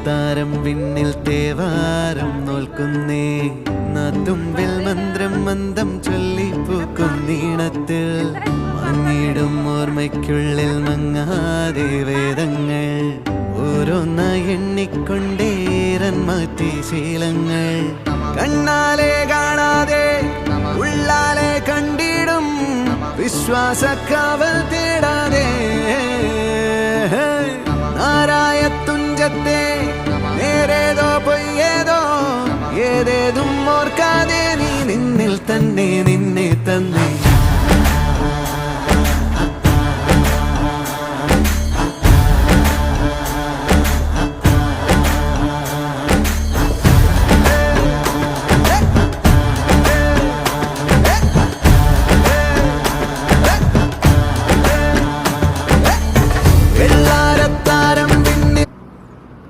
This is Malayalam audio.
താരം വിണ്ണിൽ തേവാരം നോൽക്കുന്നേ തുമ്പിൽ മന്ത്രം മന്ദം ചൊല്ലിപ്പൂക്കുന്നീണത്തിൽ മങ്ങിടും ഓർമ്മയ്ക്കുള്ളിൽ മങ്ങാതെ വേദങ്ങൾ ഓരോന്നായി എണ്ണിക്കൊണ്ടേരൻ മാറ്റി ശീലങ്ങൾ കണ്ണാലെ കാണാതെ ഉള്ളാലെ കണ്ടിടും വിശ്വാസക്കാവൽ തേടാതെ നാരായ തുഞ്ചത്തെ നേരേതോ പൊയ്യേതോ ഏതേതും ഓർക്കാതെ നീ നിന്നിൽ തന്നെ നിന്നെ തന്നെ